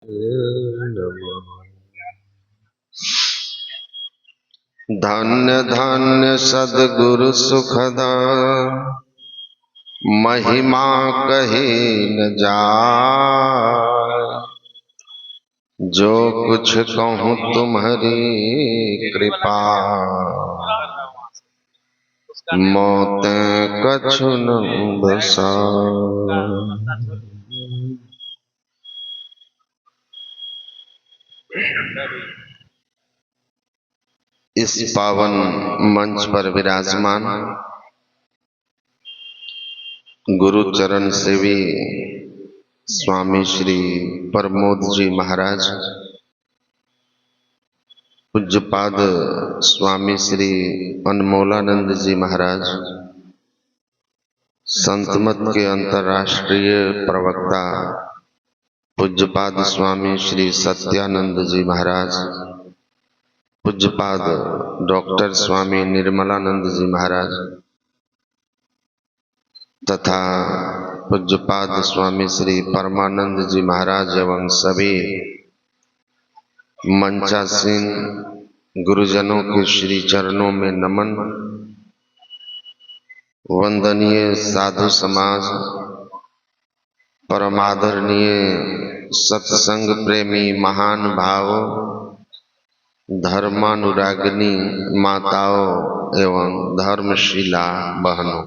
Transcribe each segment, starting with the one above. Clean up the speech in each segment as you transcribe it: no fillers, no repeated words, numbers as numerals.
नमः। धन्य धन्य सद्गुरु सुखदा महिमा कही न जाय। जो कुछ कहूँ तुम्हारी कृपा मौतें कछु न बसाय। इस पावन मंच पर विराजमान गुरु चरण सेवी स्वामी श्री प्रमोद जी महाराज, पूज्यपाद स्वामी श्री अनमोलानंद जी महाराज, संतमत के अंतर्राष्ट्रीय प्रवक्ता पूज्यपाद स्वामी श्री सत्यानंद जी महाराज, पूज्यपाद डॉक्टर स्वामी निर्मलानंद जी महाराज तथा पूज्यपाद स्वामी श्री परमानंद जी महाराज एवं सभी मंचासीन गुरुजनों के श्री चरणों में नमन। वंदनीय साधु समाज, परमादरणीय सत्संग प्रेमी महान भावों, धर्मानुरागिनी माताओं एवं धर्मशीला बहनों,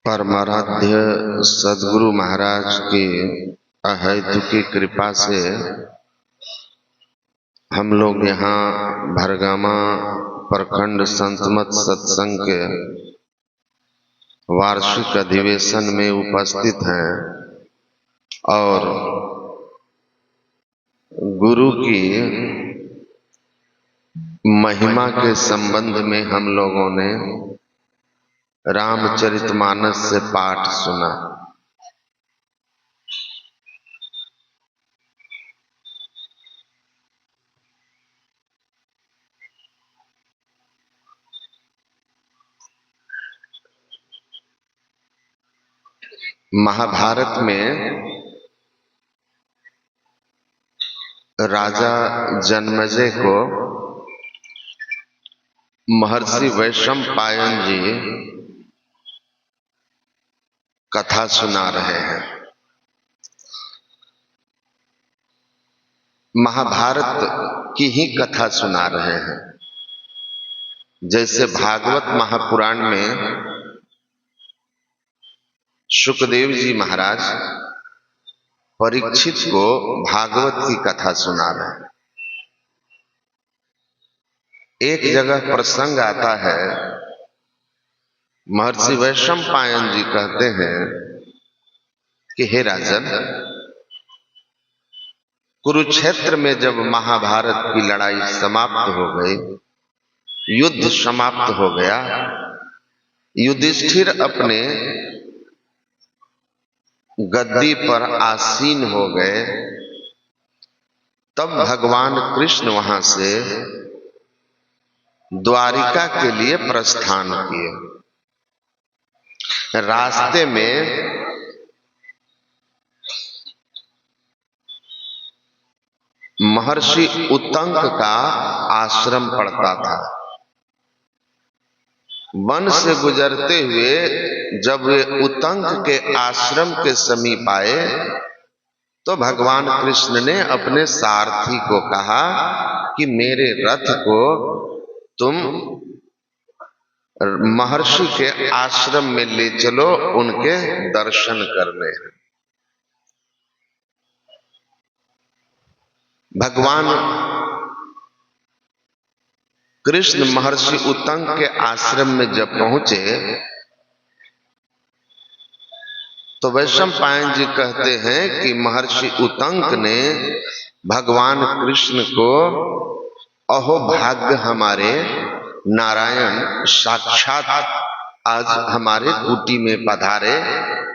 परमाराध्य सद्गुरु महाराज की अहेतुकी कृपा से हम लोग यहाँ भरगामा प्रखंड संतमत सत्संग के वार्षिक अधिवेशन में उपस्थित हैं और गुरु की महिमा के संबंध में हम लोगों ने रामचरितमानस से पाठ सुना। महाभारत में राजा जन्मेजय को महर्षि वैशंपायन जी कथा सुना रहे हैं। महाभारत की ही कथा सुना रहे हैं। जैसे भागवत महापुराण में सुखदेव जी महाराज परीक्षित को भागवत की कथा सुना रहे हैं। एक जगह प्रसंग आता है, महर्षि वैशंपायन जी कहते हैं कि हे राजन, कुरुक्षेत्र में जब महाभारत की लड़ाई समाप्त हो गई, युद्ध समाप्त हो गया, युधिष्ठिर अपने गद्दी पर आसीन हो गए, तब भगवान कृष्ण वहां से द्वारिका के लिए प्रस्थान किए। रास्ते में महर्षि उत्तंक का आश्रम पड़ता था। वन से गुजरते हुए जब वे उत्तंक के आश्रम के समीप आए तो भगवान कृष्ण ने अपने सारथी को कहा कि मेरे रथ को तुम महर्षि के आश्रम में ले चलो, उनके दर्शन करने। भगवान कृष्ण महर्षि उत्तंक के आश्रम में जब पहुंचे तो वैशंपायन जी कहते हैं कि महर्षि उत्तंक ने भगवान कृष्ण को अहो भाग्य हमारे, नारायण साक्षात आज हमारे कुटी में पधारे,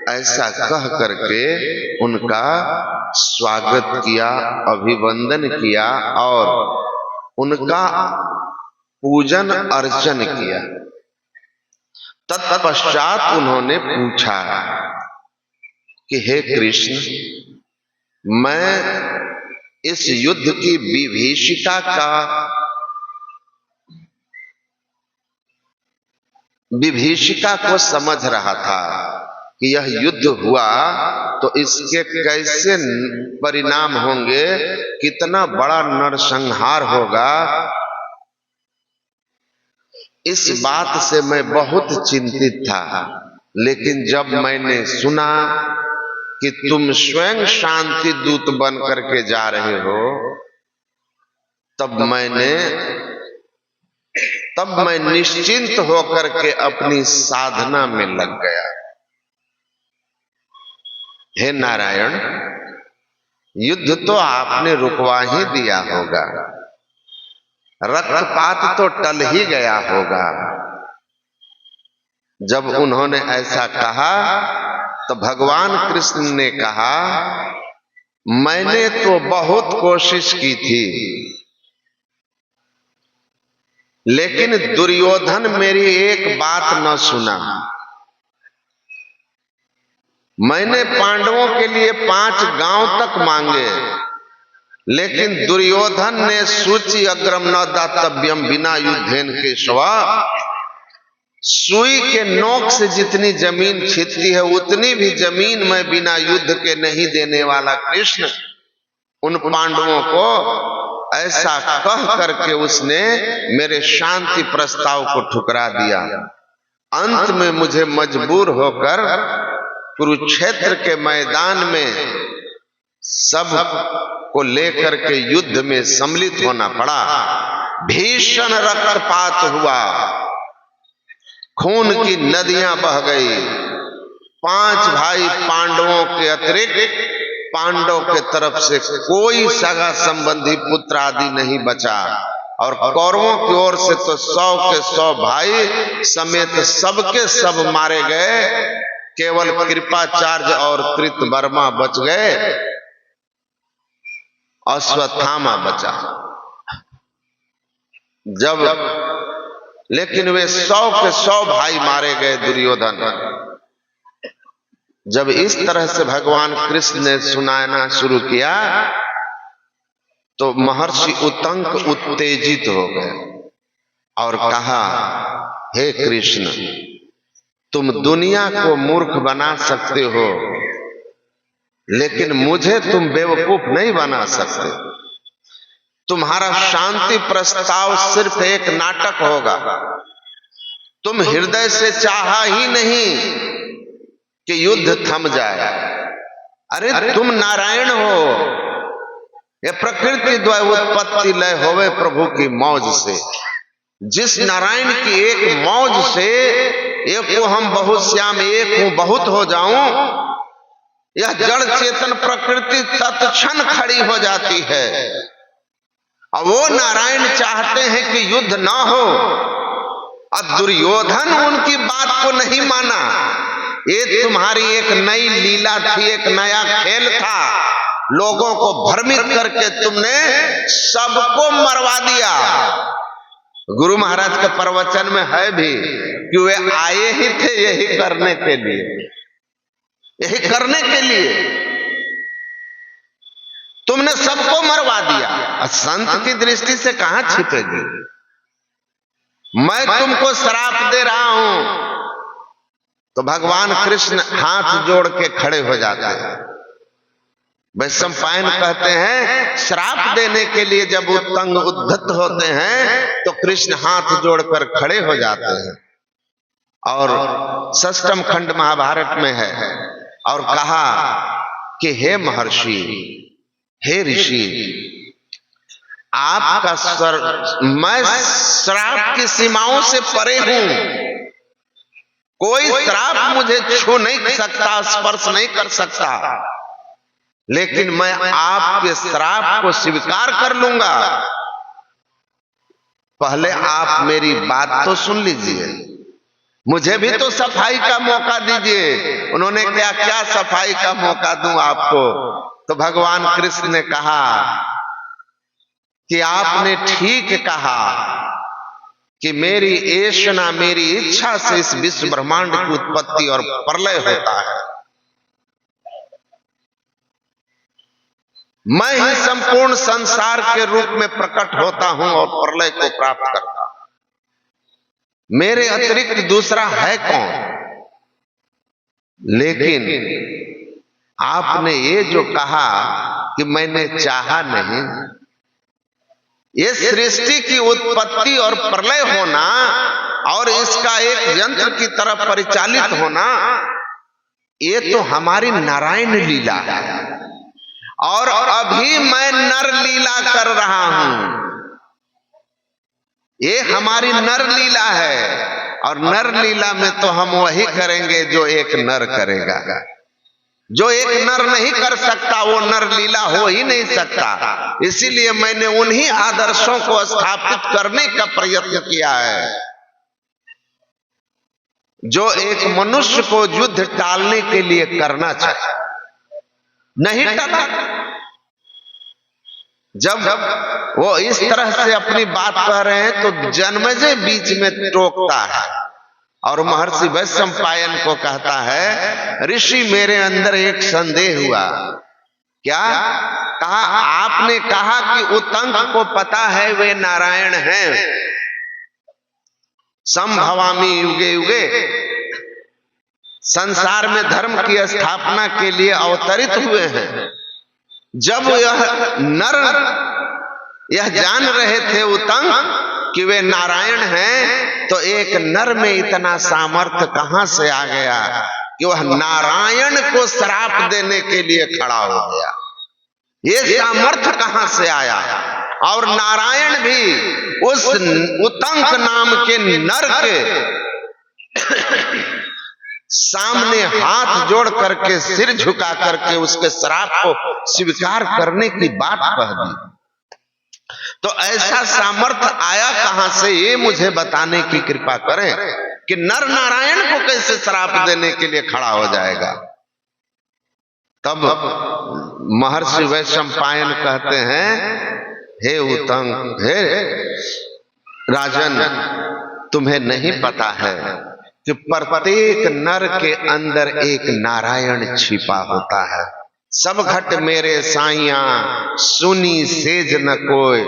ऐसा कह करके उनका स्वागत किया, अभिवंदन किया और उनका पूजन अर्चन किया। तत्पश्चात उन्होंने पूछा कि हे कृष्ण, मैं इस युद्ध की विभीषिका को समझ रहा था कि यह युद्ध हुआ तो इसके कैसे परिणाम होंगे, कितना बड़ा नरसंहार होगा, इस बात से मैं बहुत चिंतित था। लेकिन जब मैंने सुना कि तुम स्वयं शांति दूत बन करके जा रहे हो, तब मैं निश्चिंत होकर के अपनी साधना में लग गया। हे नारायण, युद्ध तो आपने रुकवा ही दिया होगा, रक्तपात तो टल ही गया होगा। जब उन्होंने ऐसा कहा तो भगवान कृष्ण ने कहा, मैंने तो बहुत कोशिश की थी, लेकिन दुर्योधन मेरी एक बात न सुना। मैंने पांडवों के लिए 5 गांव तक मांगे, लेकिन दुर्योधन ने सूचि अग्रम न दातव्यम बिना युद्धेन केशवा, सुई के नोक से जितनी जमीन छिदती है उतनी भी जमीन मैं बिना युद्ध के नहीं देने वाला कृष्ण, उन पांडवों को ऐसा कह करके उसने मेरे शांति प्रस्ताव को ठुकरा दिया। अंत में मुझे मजबूर होकर कुरुक्षेत्र के मैदान में सब को लेकर के युद्ध में सम्मिलित होना पड़ा। भीषण रक्तपात हुआ, खून की नदियां बह गई। 5 भाई पांडवों के अतिरिक्त पांडव के तरफ से कोई सगा संबंधी पुत्र आदि नहीं बचा, और कौरवों की ओर से तो 100 के 100 भाई समेत सबके सब मारे गए। केवल कृपाचार्य और कृतवर्मा बच गए, अश्वत्थामा बचा। लेकिन वे 100 के 100 भाई मारे गए दुर्योधन। जब इस तरह से भगवान कृष्ण ने सुनाना शुरू किया तो महर्षि उत्तंक उत्तेजित हो गए और कहा, हे कृष्ण, तुम दुनिया को मूर्ख बना सकते हो, लेकिन मुझे तुम बेवकूफ नहीं बना सकते। तुम्हारा शांति प्रस्ताव सिर्फ एक नाटक होगा। तुम हृदय से चाहा ही नहीं कि युद्ध थम जाए। अरे तुम नारायण हो, ये प्रकृति द्वय उत्पत्ति लय होवे प्रभु की मौज से। जिस नारायण की एक मौज से एक को हम बहुत श्याम एक हूं बहुत हो जाऊं, यह जड़ चेतन प्रकृति तत्क्षण खड़ी हो जाती है। अब वो नारायण चाहते हैं कि युद्ध ना हो, अब दुर्योधन उनकी बात को नहीं माना। ये तुम्हारी एक नई लीला थी, एक नया खेल था। लोगों को भ्रमित करके तुमने सबको मरवा दिया। गुरु महाराज के प्रवचन में है भी कि वे आए ही थे यही करने के लिए, यही करने के लिए तुमने सबको मरवा दिया। संत की दृष्टि से कहां छिपेगी? मैं तुमको श्राप दे रहा हूं। तो भगवान कृष्ण हाथ जोड़ के खड़े हो जाते हैं। वैशंपायन कहते हैं, श्राप देने के लिए जब उत्तंग उद्धत होते हैं तो कृष्ण हाथ जोड़कर खड़े हो जाते हैं। और षष्ठम खंड महाभारत में है, और कहा कि हे महर्षि, हे ऋषि, आपका मैं श्राप की सीमाओं से परे हूं। कोई श्राप मुझे छू नहीं सकता, स्पर्श नहीं कर सकता, लेकिन मैं आपके श्राप को स्वीकार कर लूंगा। पहले आप मेरी बात तो सुन लीजिए, मुझे भी तो सफाई का मौका दीजिए। उन्होंने क्या सफाई का मौका दूं आपको? तो भगवान कृष्ण ने कहा कि आपने ठीक कहा कि मेरी ऐशना, मेरी इच्छा से इस विश्व ब्रह्मांड की उत्पत्ति और प्रलय होता है। मैं ही संपूर्ण संसार के रूप में प्रकट होता हूं और प्रलय को प्राप्त करता हूं। मेरे अतिरिक्त दूसरा है कौन? लेकिन आपने ये जो कहा कि मैंने चाहा नहीं, ये सृष्टि की उत्पत्ति और प्रलय होना और इसका एक यंत्र की तरह परिचालित होना, ये तो हमारी नारायण लीला है। और अभी मैं नर लीला कर रहा हूं। ये हमारी नर लीला है और नर लीला में तो हम वही करेंगे जो एक नर करेगा। जो एक नर नहीं कर सकता वो नर लीला हो ही नहीं सकता। इसीलिए मैंने उन्हीं आदर्शों को स्थापित करने का प्रयत्न किया है जो एक मनुष्य को युद्ध टालने के लिए करना चाहिए। नहीं टला। जब वो इस तरह से अपनी बात कह रहे हैं तो जन्मेजय बीच में टोकता है और महर्षि वैशंपायन को कहता है, ऋषि मेरे अंदर एक संदेह हुआ। क्या? कहा आपने कहा कि उत्तंक को पता है वे नारायण हैं, संभवामि युगे युगे, संसार में धर्म की स्थापना के लिए अवतरित हुए हैं। जब यह नर यह जान रहे थे उत्तंक कि वे नारायण हैं, तो एक नर में इतना सामर्थ्य कहां से आ गया कि वह नारायण को श्राप देने के लिए खड़ा हो गया। ये सामर्थ्य कहां से आया? और नारायण भी उस उत्तंक नाम के नर के सामने हाथ जोड़ करके, सिर झुका करके उसके श्राप को स्वीकार करने की बात कह दी। तो ऐसा सामर्थ्य आया कहां से, ये मुझे बताने की कृपा करें कि नर नारायण को कैसे श्राप देने के लिए खड़ा हो जाएगा। तब महर्षि वैशंपायन कहते हैं, हे उत्तंक, हे राजन, तुम्हें नहीं पता है कि प्रत्येक नर के अंदर एक नारायण छिपा होता है। सब घट मेरे साइया सुनी सेज न कोय,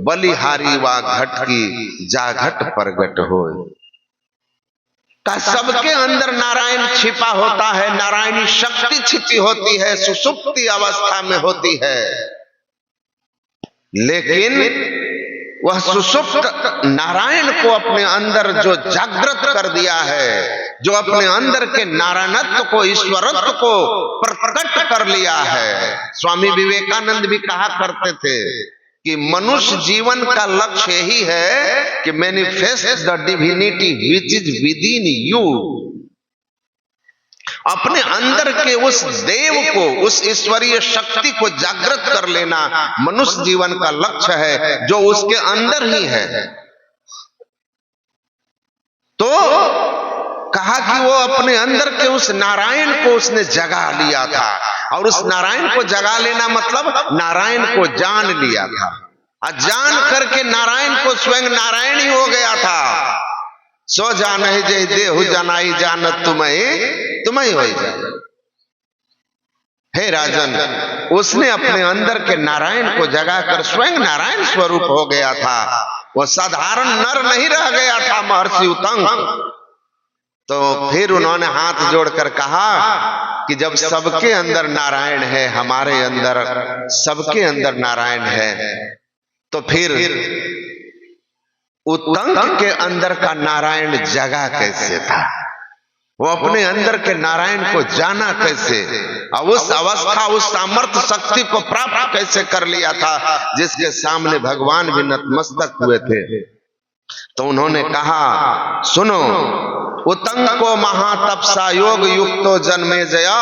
बलिहारी वा घट की जा घट प्रगट होय। का सबके अंदर नारायण छिपा होता है, नारायणी शक्ति छिपी होती है, सुषुप्ति अवस्था में होती है। लेकिन वह सुषुप्त नारायण को अपने अंदर जो जागृत कर दिया है, जो अपने अंदर के नारायणत्व को, ईश्वरत्व को प्रकट कर लिया है। स्वामी विवेकानंद भी कहा करते थे कि मनुष्य जीवन का लक्ष्य यही है कि manifest the divinity which is with in you. अपने अंदर के उस देव को, उस ईश्वरीय शक्ति को जागृत कर लेना मनुष्य जीवन का लक्ष्य है, जो उसके अंदर ही है। तो कहा कि वो अपने अंदर के उस नारायण को उसने जगा लिया था, और उस नारायण को जगा लेना मतलब नारायण को जान लिया था, और जान करके नारायण को स्वयं नारायण ही हो गया था। सो जान है जय देहु जनाई जानत तुम्हें हो जाए। हे राजन, उसने अपने अंदर के नारायण को जगाकर स्वयं नारायण स्वरूप हो गया था। वो साधारण नर नहीं रह गया था महर्षि उत्तंक। तो फिर उन्होंने हाथ जोड़कर कहा कि जब सबके अंदर नारायण है, हमारे अंदर सबके अंदर नारायण है, तो फिर उत्तंक के अंदर का नारायण जगा कैसे था? वो अपने अंदर के नारायण को जाना कैसे, और उस अवस्था, उस सामर्थ्य शक्ति को प्राप्त कैसे कर लिया था जिसके सामने भगवान भी नतमस्तक हुए थे। तो उन्होंने कहा, सुनो, उत्तंक को महातपसा योग युक्तो जन्मे जया,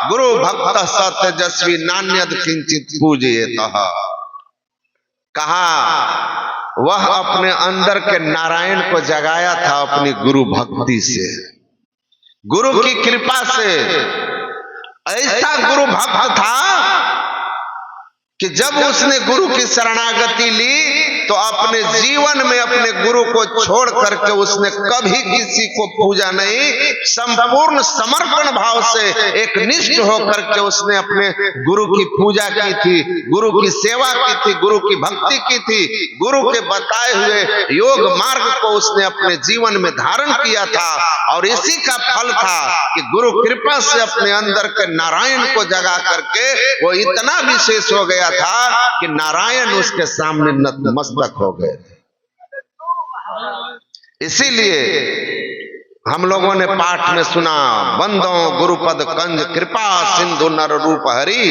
गुरु भक्त सत्यजस्वी नान्यद किंचित पूजयेतः। कहा वह अपने अंदर के नारायण को जगाया था अपनी गुरु भक्ति से, गुरु की कृपा से। ऐसा गुरु भक्त था कि जब उसने गुरु की शरणागति ली तो अपने जीवन में अपने गुरु को छोड़ करके उसने कभी किसी को पूजा नहीं। संपूर्ण समर्पण भाव से एक निष्ठ होकर के उसने अपने गुरु की पूजा की थी, गुरु की सेवा की थी, गुरु की भक्ति की थी, गुरु के बताए हुए योग मार्ग को उसने अपने जीवन में धारण किया था। और इसी का फल था कि गुरु कृपा से अपने अंदर के नारायण को जगा करके वो इतना विशेष हो गया था कि नारायण उसके सामने नतमस्तक हो गए। इसीलिए हम लोगों ने पाठ में सुना, बंदो गुरुपद कंज कृपा सिंधु नर रूप हरि,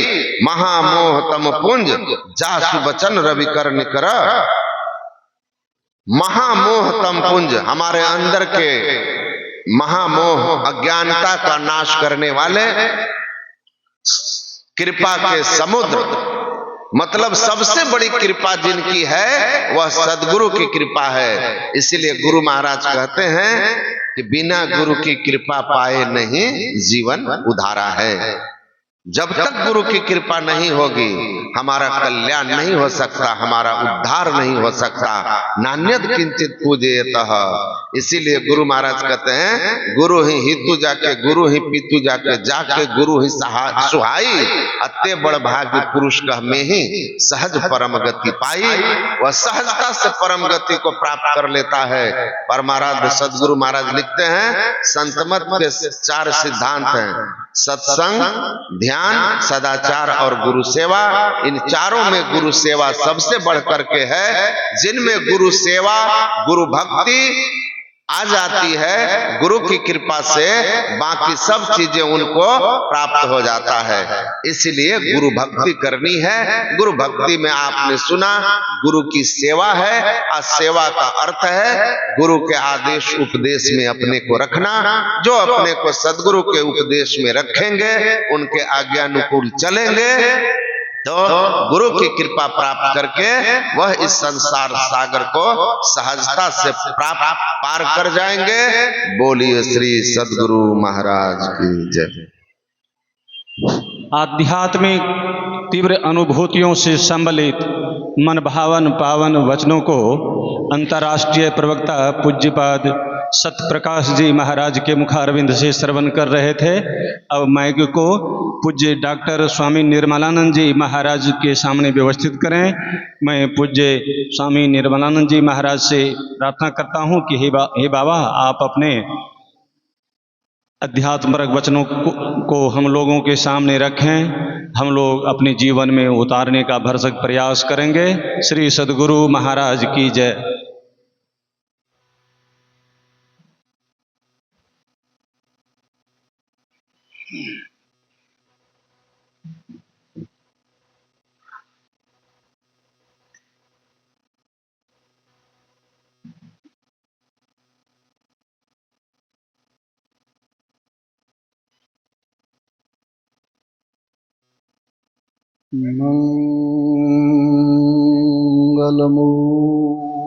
महामोह तम पुंज जासु बचन रवि कर निकर। महामोह तम पुंज, हमारे अंदर के महामोह अज्ञानता का नाश करने वाले कृपा के समुद्र, मतलब सबसे बड़ी कृपा जिनकी है वह सदगुरु की कृपा है। इसीलिए गुरु महाराज कहते हैं कि बिना गुरु की कृपा पाए नहीं जीवन उधारा है। जब तक गुरु की कृपा नहीं होगी हमारा कल्याण नहीं हो सकता, हमारा उद्धार नहीं हो सकता। नान्यत किंचित पूजयतः, इसीलिए गुरु महाराज कहते हैं गुरु ही हितु जाके गुरु ही पीतु जाके, जाके गुरु ही सुहाई, अत्ते बड़ भाग्य पुरुष कह में ही सहज परम गति पाई। वह सहजता से परम गति को प्राप्त कर लेता है। परमाराध्य सदगुरु महाराज लिखते हैं संतमत के 4 सिद्धांत हैं, सत्संग, ध्यान, सदाचार और गुरु सेवा। इन चारों में गुरु सेवा सबसे बढ़ करके है। जिनमें गुरु सेवा, गुरु भक्ति आ जाती है, गुरु की कृपा से बाकी सब चीजें उनको प्राप्त हो जाता है। इसलिए गुरु भक्ति करनी है। गुरु भक्ति में आपने सुना गुरु की सेवा है, और सेवा का अर्थ है गुरु के आदेश उपदेश में अपने को रखना। जो अपने को सदगुरु के उपदेश में रखेंगे, उनके आज्ञानुकूल चलेंगे, तो गुरु की कृपा प्राप्त करके वह इस संसार सागर को सहजता से प्राप्त पार कर जाएंगे। बोलिए श्री सदगुरु महाराज की जय। आध्यात्मिक तीव्र अनुभूतियों से सम्मिलित मन भावन पावन वचनों को अंतर्राष्ट्रीय प्रवक्ता पूज्यपाद सत्यप्रकाश जी महाराज के मुखारविंद से श्रवण कर रहे थे। अब माइक को पूज्य डॉक्टर स्वामी निर्मलानंद जी महाराज के सामने व्यवस्थित करें। मैं पूज्य स्वामी निर्मलानंद जी महाराज से प्रार्थना करता हूं कि हे बाबा, आप अपने अध्यात्मक वचनों को हम लोगों के सामने रखें, हम लोग अपने जीवन में उतारने का भरसक प्रयास करेंगे। श्री सद्गुरु महाराज की जय।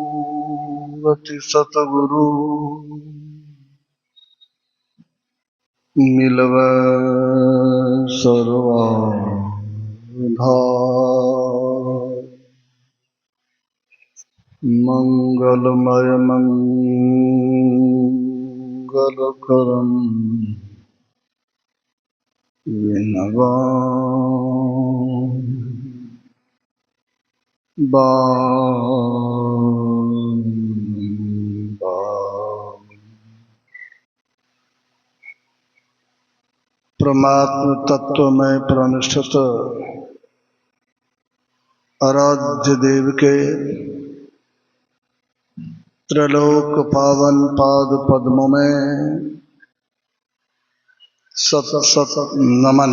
मंगलमूर्ति सतगुरु मिलव सर्वधा, मंगलमय मंगलकरं विनवा परमात्म तत्व में प्रतिष्ठित आराध्य देव के त्रिलोक पावन पाद पद्मों में सत सत नमन।